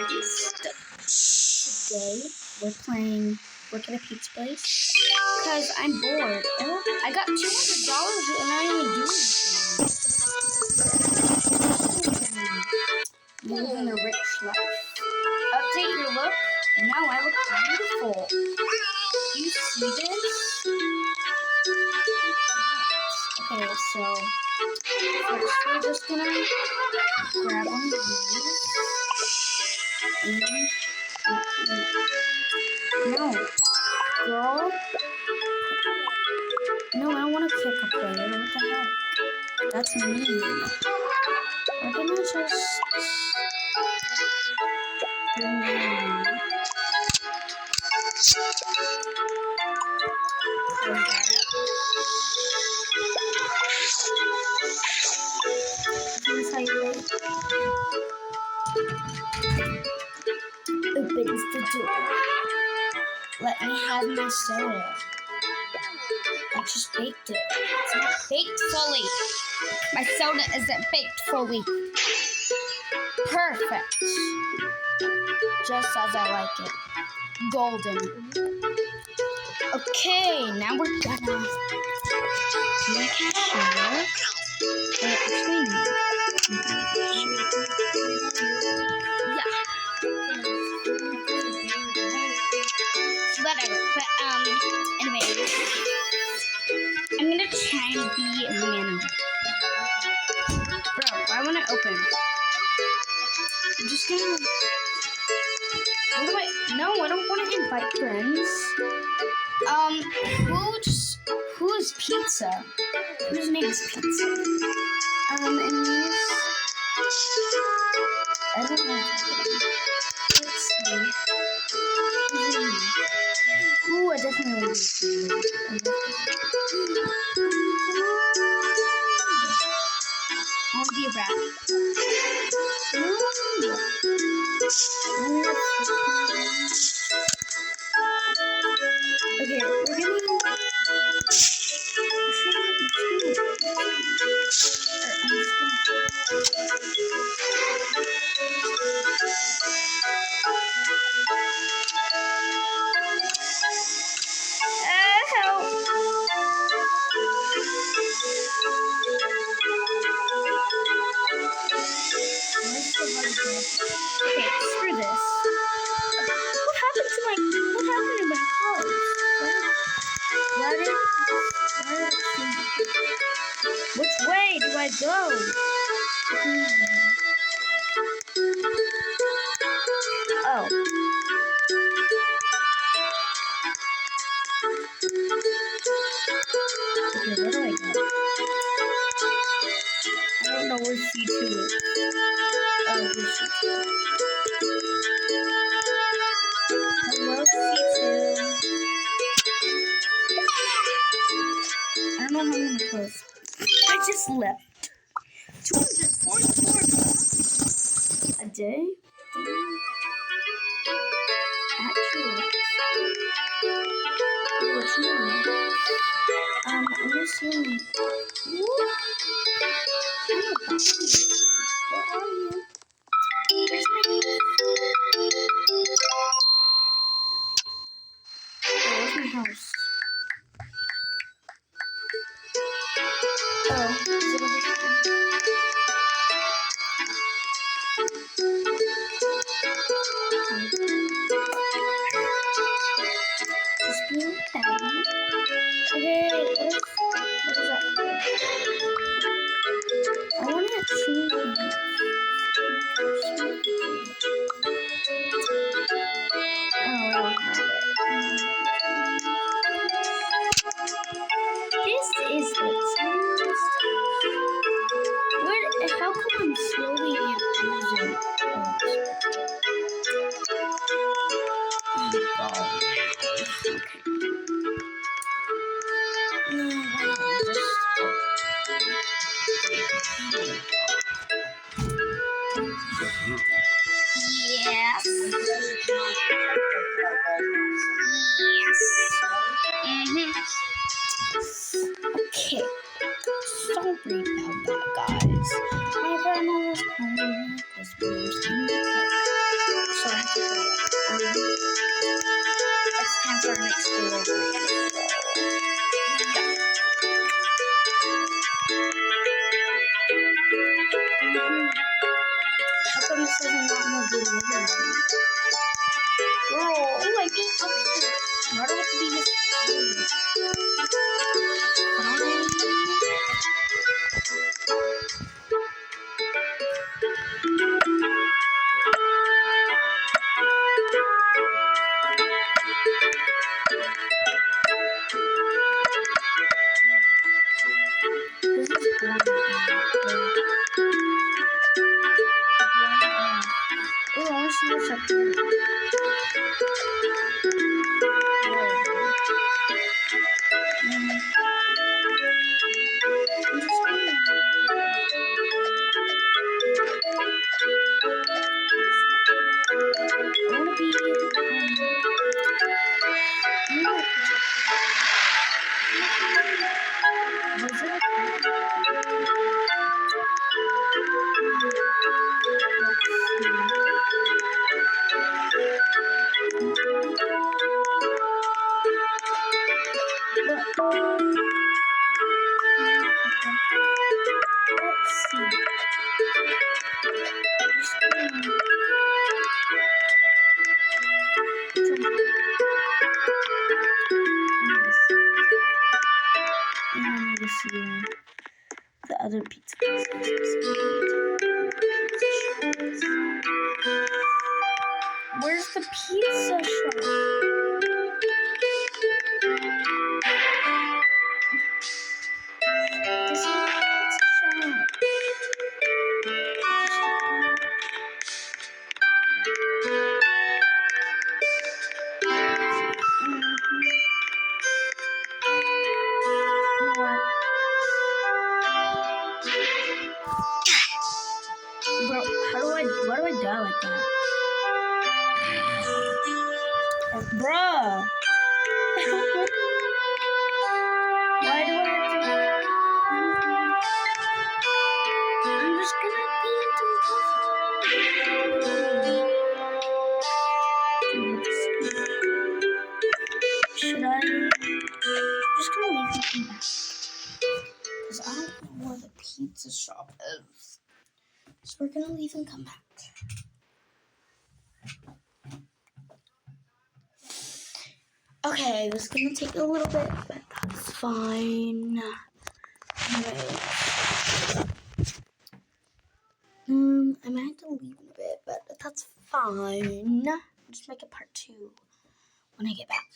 Today we're playing Work at a Pizza Place because I'm bored. Oh, I got $200 and I only do anything. Living a rich life. Update your look. Now I look beautiful. Do you see this? Okay, so first we're just gonna grab one of these. No, girl. No, I don't want to kick a player. What the heck? That's mean. We're gonna just bring them in. This is how you play. Opens the door. Let me have my soda. I just baked it. It's not baked fully. My soda isn't baked fully. Perfect. Just as I like it. Golden. Okay, now we're gonna make it sure. Yeah. Whatever. But anyway, I'm gonna try and be a manager. Bro, why won't it open? I'm just gonna. No, I don't want to invite friends. Who is Pizza? Whose name is Pizza? Anyways, I don't know. Let's see. Ooh, I definitely want to I'll be a rat. Okay, we're gonna. Help! Okay, screw this. What happened to my clothes? Which way do I go? Oh. Okay, where do I go? I don't know where C2 is. Oh, here's C2. Hello, C2. I don't know how I'm gonna close. I just left. 244 a day? Actually, what's your name? I'm assuming. Where are you? Where's my house? Oh, is it over here? Just being petty. Okay, what is that? I want to choose one. Oh, I don't have it. This is the tiniest. How come I'm slowly losing? Oh God. Okay. No, why not just. Yes. Okay. Sorry about that, guys. My grandma was calling me because we were that's our next delivery. How come this doesn't not more delivery? Girl, oh, I beat up here. Why do I have to be this? This is boring. Oh, I want to see what's up here. I want to be the other pizza places. Where's the pizza shop? This is the pizza shop. Bro, why do I die like that? Bruh! Why do I have to... I'm just gonna be into Should I... I'm just gonna leave and come back. Because I don't know where the pizza shop is. So we're gonna leave and come back. Okay, this is gonna take a little bit, but that's fine. Right. I might have to leave in a bit, but that's fine. I'll just make it part 2 when I get back.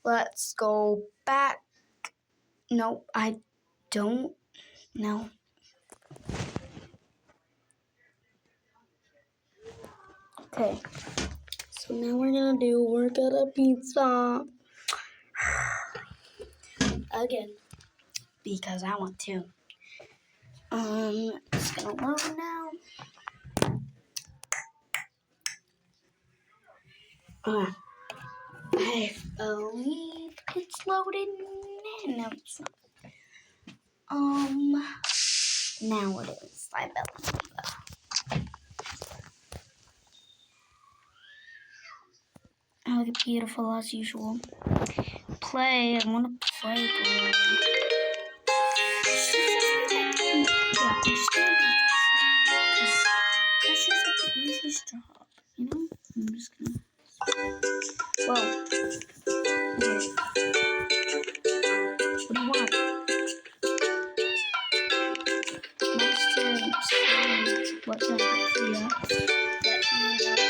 Let's go back. No, I don't. No. Okay. So now we're gonna work at a pizza. Again. Because I want to. It's gonna load now. I believe it's loaded. No, it's not. Now it is. I believe. I look beautiful as usual. Play. I want to play. Yeah, I'm just gonna do this. That's just like the easiest job, you know? I'm just gonna. Whoa. Okay. What do you want? Nice to see what the heck, yeah. Let me know.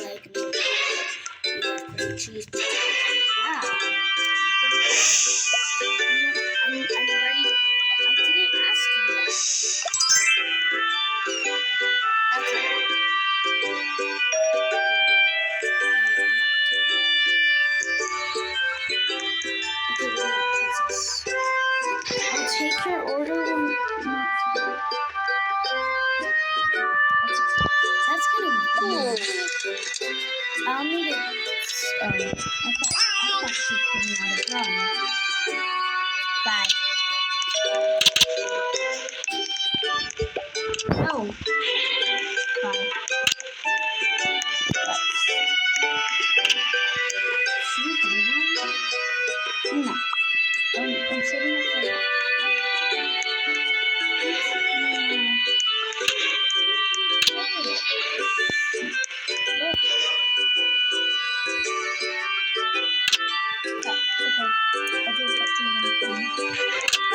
Like, cheese pizza. Yeah. I'm ready to. I didn't ask you that. That's it. I'll take your order when not today. That's kind of weird. I'll need it. I thought she was putting out a gun. Bye. No. Bye. No. I'm saving it for last. Okay, okay. I'll do it.